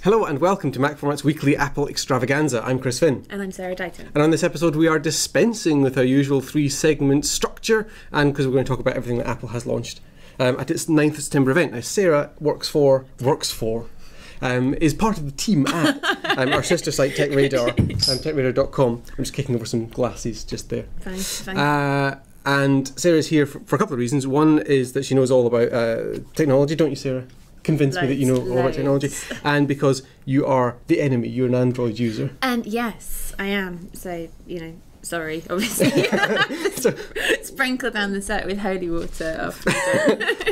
Hello and welcome to MacFormat's weekly Apple Extravaganza. I'm Chris Finn. And I'm Sarah Dighton. And on this episode we are dispensing with our usual 3-segment structure, and because we're going to talk about everything that Apple has launched at its 9th September event. Now Sarah is part of the team at our sister site TechRadar, techradar.com. I'm just kicking over some glasses just there. Thanks. And Sarah's here for a couple of reasons. One is that she knows all about technology, don't you, Sarah? Convince me that you know all about technology. And because you are the enemy, you're an Android user. And yes, I am. So, sorry, obviously. Sprinkle down the set with holy water after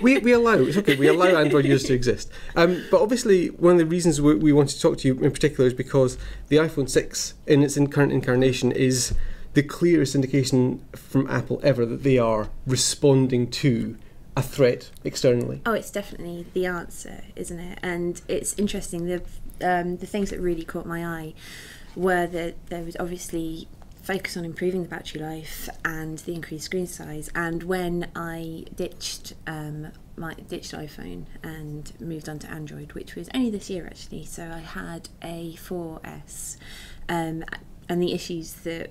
we allow, it's okay, we allow Android users to exist. But obviously, one of the reasons we wanted to talk to you in particular is because the iPhone 6 in its current incarnation is the clearest indication from Apple ever that they are responding to a threat externally. Oh, it's definitely the answer, isn't it? And it's interesting, the things that really caught my eye were that there was obviously focus on improving the battery life and the increased screen size. And when I ditched iPhone and moved on to Android, which was only this year actually, so I had a 4S, and the issues that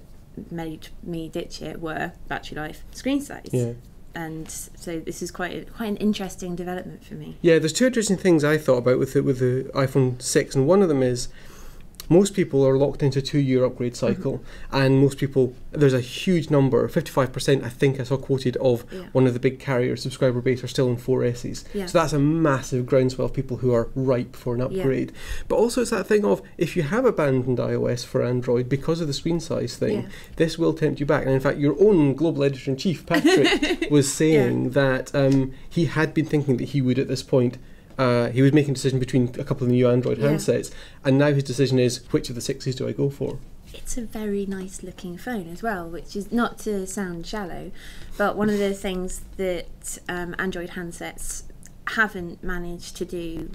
made me ditch it were battery life, screen size. Yeah. And so this is quite an interesting development for me. Yeah, there's two interesting things I thought about with the iPhone 6, and one of them is most people are locked into a 2-year upgrade cycle, and most people, there's a huge number, 55% I think I saw quoted of one of the big carrier subscriber base are still in 4Ss. Yeah. So that's a massive groundswell of people who are ripe for an upgrade. But also it's that thing of, if you have abandoned iOS for Android because of the screen size thing, this will tempt you back. And in fact, your own global editor-in-chief, Patrick, was saying that he had been thinking that he would at this point he was making a decision between a couple of new Android handsets, and now his decision is, which of the 6s do I go for? It's a very nice looking phone as well, which is not to sound shallow, but one of the things that Android handsets haven't managed to do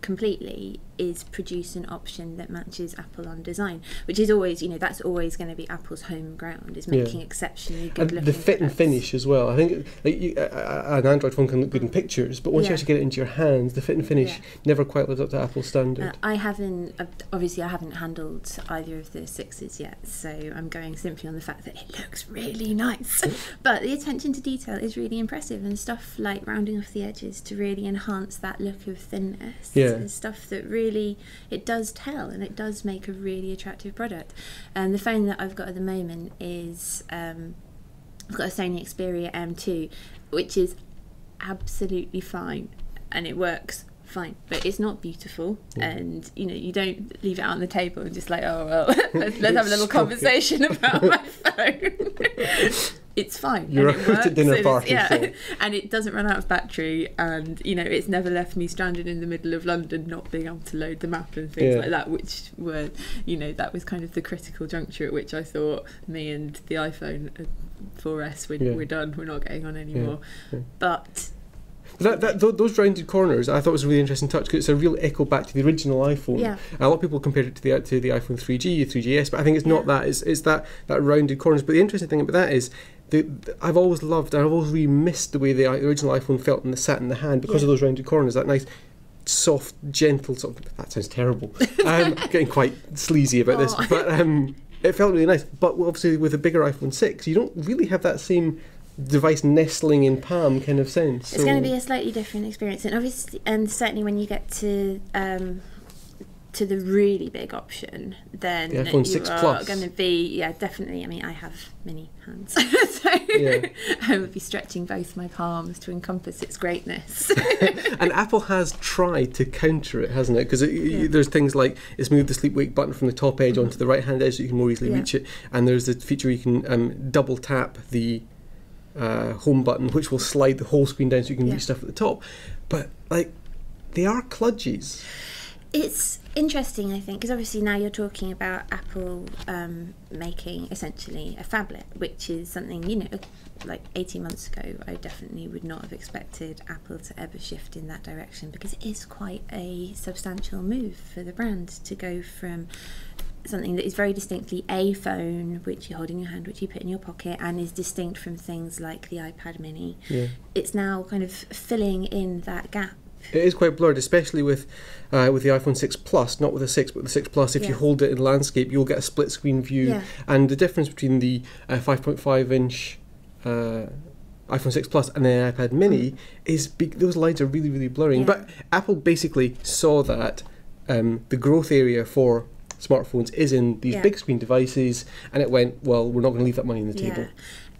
completely is produce an option that matches Apple on design, which is always, that's always going to be Apple's home ground, is making exceptionally good looking the fit and products. finish as well. I think an Android phone can look good in pictures, but once you actually get it into your hands, the fit and finish never quite lives up to Apple's standard. I haven't handled either of the 6s yet, so I'm going simply on the fact that it looks really nice. But the attention to detail is really impressive, and stuff like rounding off the edges to really enhance that look of thinness is stuff that really, it does tell, and it does make a really attractive product. And the phone that I've got at the moment is I've got a Sony Xperia M2, which is absolutely fine, and it works fine, but it's not beautiful. And you don't leave it out on the table and just like, oh well, let's have a little conversation about my phone. It's fine. You're and it out works, at dinner and party. and it doesn't run out of battery, and it's never left me stranded in the middle of London not being able to load the map and things like that, which were, that was kind of the critical juncture at which I thought me and the iPhone 4S we're done, we're not getting on anymore. But those rounded corners I thought was a really interesting touch, because it's a real echo back to the original iPhone. A lot of people compared it to the iPhone 3G, 3GS, but I think it's not that. It's that rounded corners. But the interesting thing about that is I've always loved, and I've always really missed the way the original iPhone felt and sat in the hand because of those rounded corners. That nice, soft, gentle sort of. That sounds terrible. Getting quite sleazy about this, but it felt really nice. But obviously, with a bigger iPhone 6, you don't really have that same device nestling in palm kind of sense. It's going to be a slightly different experience, and obviously, and certainly when you get to the really big option, then the iPhone 6 Plus going to be definitely. I mean, I have mini hands, so I would be stretching both my palms to encompass its greatness. And Apple has tried to counter it, hasn't it? Because there's things like it's moved the sleep wake button from the top edge onto the right hand edge so you can more easily reach it, and there's the feature where you can double tap the home button, which will slide the whole screen down so you can reach stuff at the top. But they are kludges. It's interesting, I think, because obviously now you're talking about Apple making essentially a phablet, which is something, like 18 months ago, I definitely would not have expected Apple to ever shift in that direction, because it is quite a substantial move for the brand to go from something that is very distinctly a phone, which you hold in your hand, which you put in your pocket, and is distinct from things like the iPad mini. It's now kind of filling in that gap It is quite blurred, especially with the iPhone 6 Plus, not with the 6, but the 6 Plus. If you hold it in landscape, you'll get a split screen view. And the difference between the 5.5-inch iPhone 6 Plus and the iPad Mini is those lines are really, really blurring. But Apple basically saw that the growth area for smartphones is in these big screen devices, and it went, well, we're not going to leave that money on the table.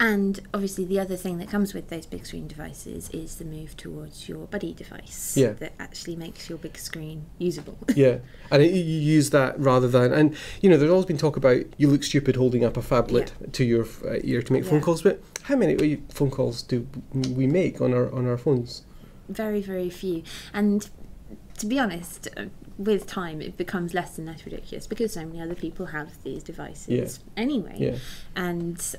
And obviously the other thing that comes with those big screen devices is the move towards your buddy device that actually makes your big screen usable. And you use that rather than, and there's always been talk about you look stupid holding up a phablet to your ear to make phone calls, but how many phone calls do we make on our phones? Very, very few. And to be honest, with time it becomes less and less ridiculous because so many other people have these devices anyway. And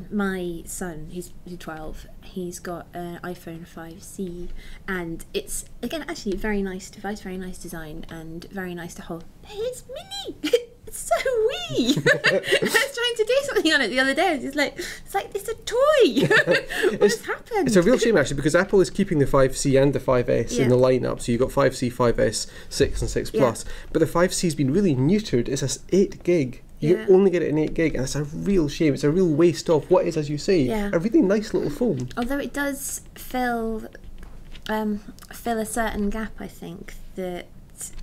my son, he's 12, he's got an iPhone 5C, and it's again actually a very nice device, very nice design, and very nice to hold. But it's mini. It's so wee. I was trying to do something on it the other day. It's like it's a toy. What's happened? It's a real shame actually, because Apple is keeping the 5C and the 5S in the lineup. So you've got 5C, 5S, 6 and 6 Plus. But the 5C's been really neutered. It's a 8 gig. You only get it in 8 gig, and it's a real shame. It's a real waste of what is, as you say, a really nice little phone. Although it does fill a certain gap, I think, that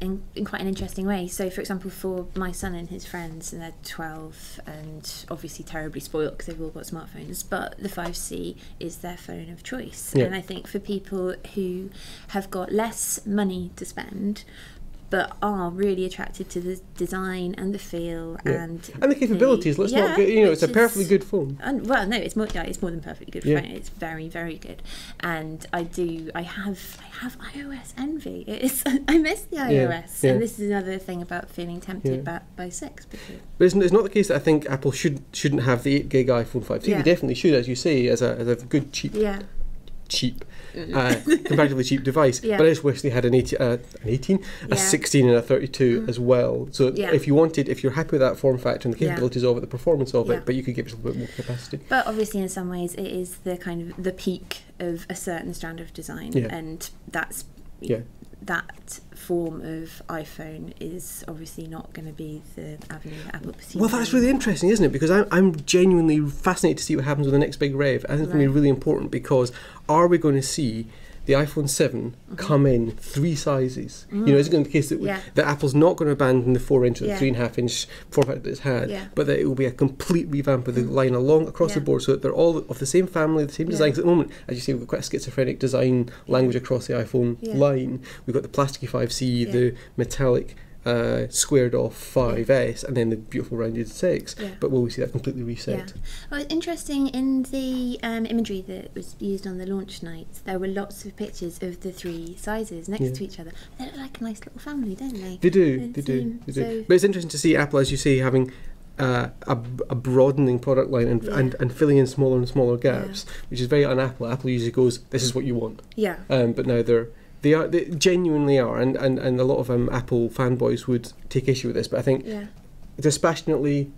in quite an interesting way. So for example, for my son and his friends, and they're 12 and obviously terribly spoiled because they've all got smartphones, but the 5C is their phone of choice. And I think for people who have got less money to spend but are really attracted to the design and the feel and the capabilities. Let's not get, it's a perfectly good phone. Well, no, it's more than perfectly good phone. It's very, very good. And I have iOS envy. I miss the iOS, and this is another thing about feeling tempted by 6. But it's not the case that I think Apple shouldn't have the 8 gig iPhone 5C. They definitely should, as you say, as a good cheap. Comparatively cheap device, but I just wish they had an 18, a 16 and a 32 as well. So if you're happy with that form factor and the capabilities of it, the performance of it, but you could give yourself a bit more capacity. But obviously in some ways it is the kind of the peak of a certain strand of design, and that's that form of iPhone is obviously not going to be the avenue that Apple pursues. Well, that's really interesting, isn't it? Because I'm genuinely fascinated to see what happens with the next big rev. I think it's going to be really important, because are we going to see the iPhone 7 come in 3 sizes? Is it going to be the case that Apple's not going to abandon the 4-inch or the 3.5-inch form factor that it's had, but that it will be a complete revamp of the line across the board, so that they're all of the same family, the same design. 'Cause at the moment, as you say, we've got quite a schizophrenic design language across the iPhone line. We've got the plasticky 5C, the metallic squared off 5S, and then the beautiful rounded 6. But will we see that completely reset? Well, it's interesting, in the imagery that was used on the launch night, there were lots of pictures of the 3 sizes next to each other. They look like a nice little family, don't they? They do. But it's interesting to see Apple, as you say, having a broadening product line and filling in smaller and smaller gaps, which is very un-Apple. Apple usually goes, this is what you want. But now they genuinely are, and a lot of Apple fanboys would take issue with this, but I think dispassionately,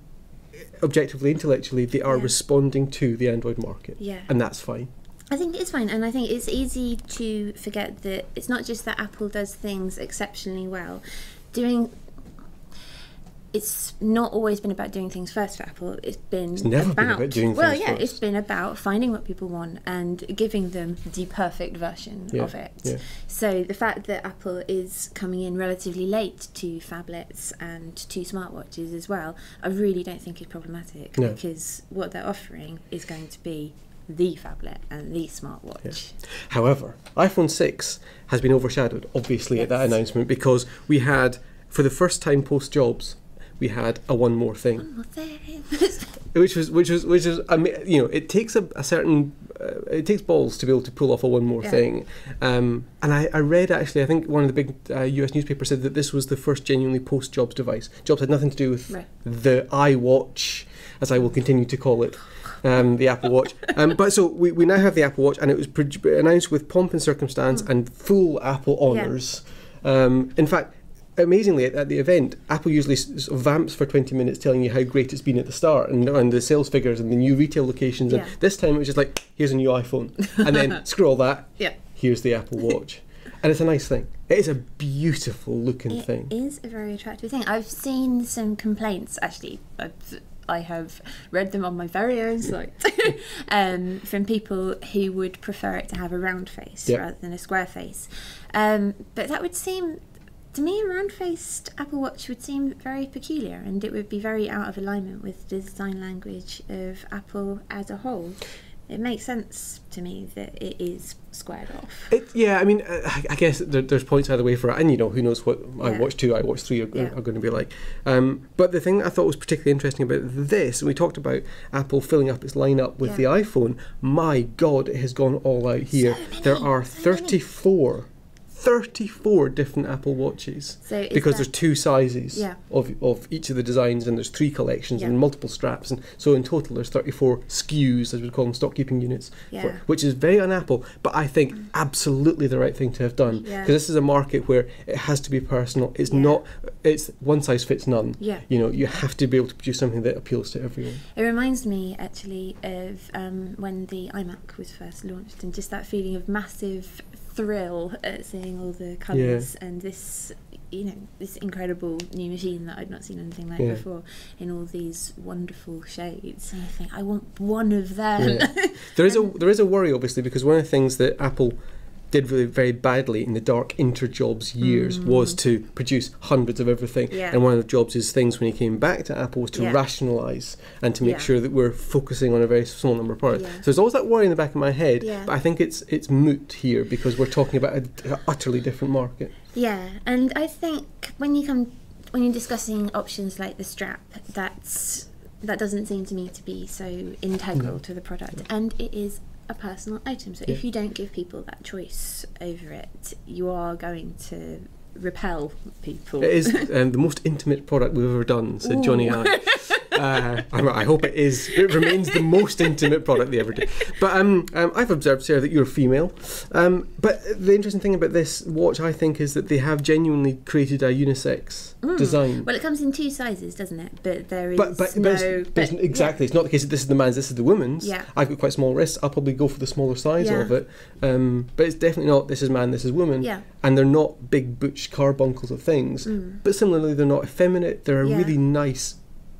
objectively, intellectually, they are responding to the Android market, and that's fine. I think it's fine, and I think it's easy to forget that it's not just that Apple does things exceptionally well. It's not always been about doing things first for Apple. It's never been about doing things first. It's been about finding what people want and giving them the perfect version of it. So the fact that Apple is coming in relatively late to phablets and to smartwatches as well, I really don't think is problematic, because what they're offering is going to be the phablet and the smartwatch. However, iPhone 6 has been overshadowed, obviously, at that announcement, because we had, for the first time post-Jobs, we had a one more thing. which was it takes a certain it takes balls to be able to pull off a one more thing. And I read, actually, I think one of the big US newspapers said that this was the first genuinely post-Jobs device. Jobs had nothing to do with the iWatch, as I will continue to call it. The Apple Watch. But so we now have the Apple Watch, and it was announced with pomp and circumstance and full Apple honours. In fact, amazingly, at the event, Apple usually sort of vamps for 20 minutes telling you how great it's been at the start, and the sales figures and the new retail locations. And this time it was just like, here's a new iPhone. And then screw all that, here's the Apple Watch. And it's a nice thing. It is a beautiful looking thing. It is a very attractive thing. I've seen some complaints, actually. I have read them on my very own site from people who would prefer it to have a round face rather than a square face. But that would seem, to me, a round-faced Apple Watch would seem very peculiar, and it would be very out of alignment with the design language of Apple as a whole. It makes sense to me that it is squared off. I mean, I guess there's points either way for it, and who knows what iWatch 2, iWatch 3 are going to be like. But the thing that I thought was particularly interesting about this, and we talked about Apple filling up its lineup with the iPhone, my God, it has gone all out here. There are 34 different Apple Watches, because there's 2 sizes of each of the designs, and there's 3 collections and multiple straps, and so in total there's 34 SKUs, as we call them, stock keeping units, which is very un-Apple, but I think absolutely the right thing to have done, because this is a market where it has to be personal. It's not, it's one size fits none. You have to be able to produce something that appeals to everyone. It reminds me actually of when the iMac was first launched, and just that feeling of massive thrill at seeing all the colours and this this incredible new machine that I'd not seen anything like before, in all these wonderful shades, and I think I want one of them. There is a worry, obviously, because one of the things that Apple did really very badly in the dark Interjobs years was to produce hundreds of everything. And one of the Jobs' things when he came back to Apple was to rationalise and to make sure that we're focusing on a very small number of products. So there's always that worry in the back of my head, but I think it's moot here, because we're talking about an utterly different market. Yeah, and I think when you're discussing options like the strap, that doesn't seem to me to be so integral to the product, and it is a personal item, so if you don't give people that choice over it, you are going to repel people. It is the most intimate product we've ever done, said Johnny I. I hope it is. It remains the most intimate product they ever did. But I've observed, Sarah, that you're female. But the interesting thing about this watch, I think, is that they have genuinely created a unisex design. Well, it comes in 2 sizes, doesn't it? But there is exactly. It's not the case that this is the man's, this is the woman's. I've got quite small wrists. I'll probably go for the smaller size of it. But it's definitely not this is man, this is woman. And they're not big butch carbuncles of things. But similarly, they're not effeminate. They're a really nice,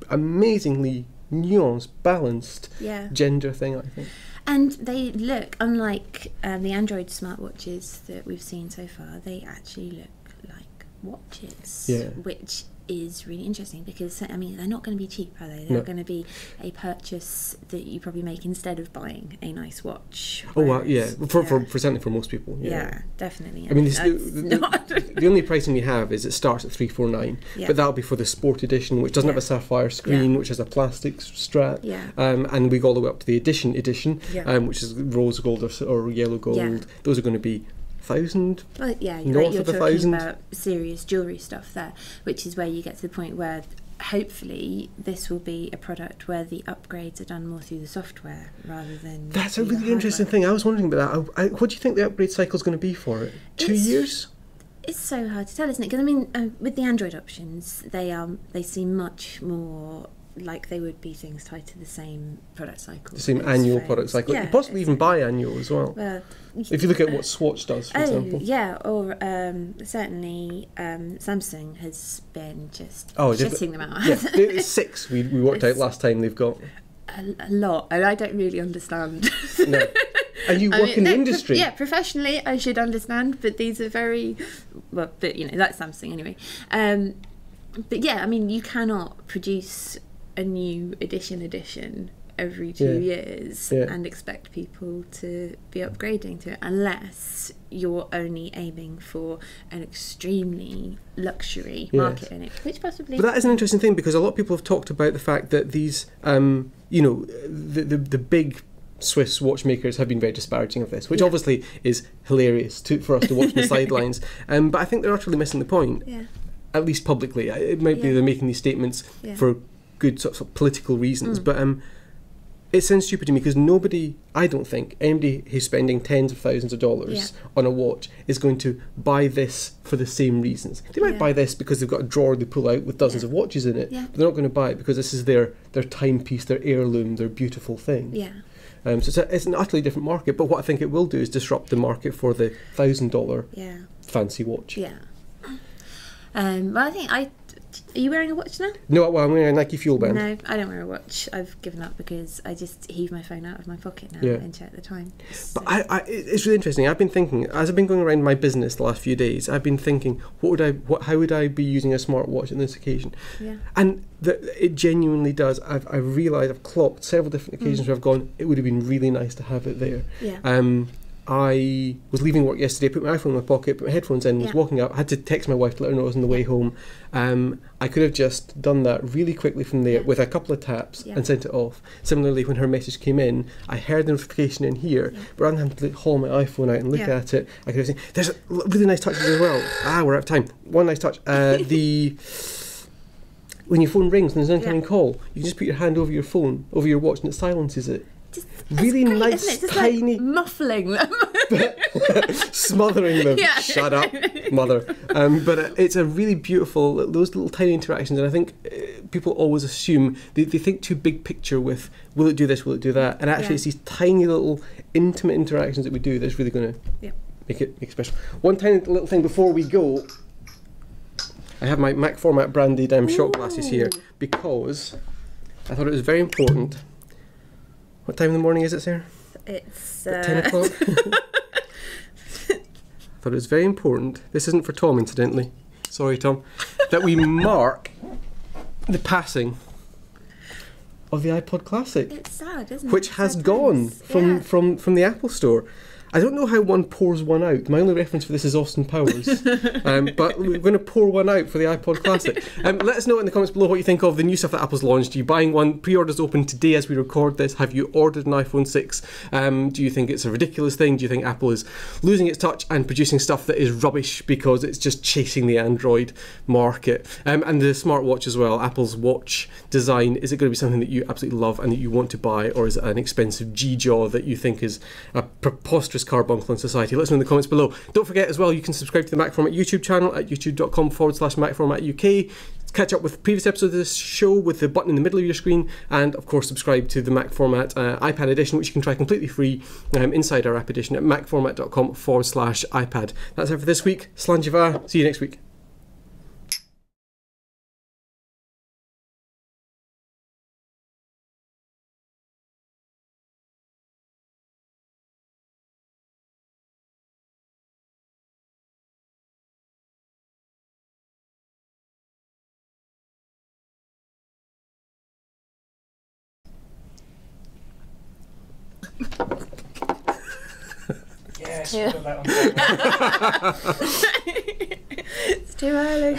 amazingly nuanced, balanced gender thing, I think. And they look, unlike the Android smartwatches that we've seen so far, they actually look like watches, which is really interesting, because I mean, they're not going to be cheap, are they? They're going to be a purchase that you probably make instead of buying a nice watch. Oh wow, for certainly for most people. Yeah, definitely. I mean, the only pricing we have is it starts at $349, but that'll be for the Sport Edition, which doesn't have a sapphire screen, which has a plastic strap, and we go all the way up to the Edition, which is rose gold or yellow gold. Those are going to be 1,000. Well, you're talking 1,000. about serious jewellery stuff there, which is where you get to the point where hopefully this will be a product where the upgrades are done more through the software rather than. That's a really interesting thing. I was wondering about that. What do you think the upgrade cycle is going to be for it? 2 years? It's so hard to tell, isn't it? Because I mean, with the Android options, they seem much more like they would be things tied to the same product cycle. The same annual product cycle. You possibly even biannual as well. If you look at what Swatch does, for example. Or certainly Samsung has been just shitting them out. 6 we worked out last time they've got. A lot, and I don't really understand. No. And you work in the industry. Professionally I should understand, but these are very, but that's Samsung anyway. But I mean, you cannot produce a new edition every 2 years and expect people to be upgrading to it, unless you're only aiming for an extremely luxury market in it, which possibly. But that is an interesting thing, because a lot of people have talked about the fact that these the big Swiss watchmakers have been very disparaging of this, which obviously is hilarious for us to watch from the sidelines, but I think they're utterly missing the point, at least publicly. It might be they're making these statements for good sort of political reasons, but it sounds stupid to me, because I don't think anybody who's spending tens of thousands of dollars on a watch is going to buy this for the same reasons. They might buy this because they've got a drawer they pull out with dozens of watches in it, but they're not going to buy it because this is their timepiece, their heirloom, their beautiful thing. So it's an utterly different market, but what I think it will do is disrupt the market for the $1,000 fancy watch. Yeah. Well, I think are you wearing a watch now? No, well, I'm wearing a Nike Fuel Band. No, I don't wear a watch. I've given up because I just heave my phone out of my pocket now and check the time. So. But it's really interesting. I've been thinking, as I've been going around my business the last few days, I've been thinking, how would I be using a smartwatch on this occasion? Yeah. And it genuinely does. I've realised, I've clocked several different occasions where I've gone, it would have been really nice to have it there. Yeah. I was leaving work yesterday, put my iPhone in my pocket, put my headphones in, was walking up, had to text my wife to let her know I was on the way home. I could have just done that really quickly from there with a couple of taps and sent it off. Similarly, when her message came in, I heard the notification in here, but rather than having to haul my iPhone out and look at it, I could have seen, there's really nice touches as well. We're out of time. One nice touch. When your phone rings and there's an incoming call, you can just put your hand over your phone, over your watch, and it silences it. Just, really great, nice, isn't it? Just tiny, like muffling them, smothering them. Yeah. Shut up, mother. But it's a really beautiful, those little tiny interactions, and I think people always assume they think too big picture with will it do this, will it do that, and actually it's these tiny little intimate interactions that we do that's really going to make it special. One tiny little thing before we go. I have my MacFormat branded shot glasses here because I thought it was very important. What time in the morning is it, Sarah? It's 10 o'clock. I thought it was very important. This isn't for Tom, incidentally. Sorry, Tom. That we mark the passing of the iPod Classic. It's sad, isn't it? Which has gone from the Apple Store. I don't know how one pours one out. My only reference for this is Austin Powers. But we're going to pour one out for the iPod Classic. Let us know in the comments below what you think of the new stuff that Apple's launched. Are you buying one? Pre-orders open today as we record this. Have you ordered an iPhone 6? Do you think it's a ridiculous thing? Do you think Apple is losing its touch and producing stuff that is rubbish because it's just chasing the Android market? And the smartwatch as well. Apple's watch design, is it going to be something that you absolutely love and that you want to buy, or is it an expensive G-Jaw that you think is a preposterous carbuncle in society? Let us know in the comments below. Don't forget as well, you can subscribe to the MacFormat YouTube channel at youtube.com/MacFormatUK. Catch up with previous episodes of this show with the button in the middle of your screen, and of course subscribe to the MacFormat iPad edition, which you can try completely free inside our app edition at macformat.com/iPad. That's it for this week. Slanjiva. See you next week. Yes, Yeah. put that on. It's too early.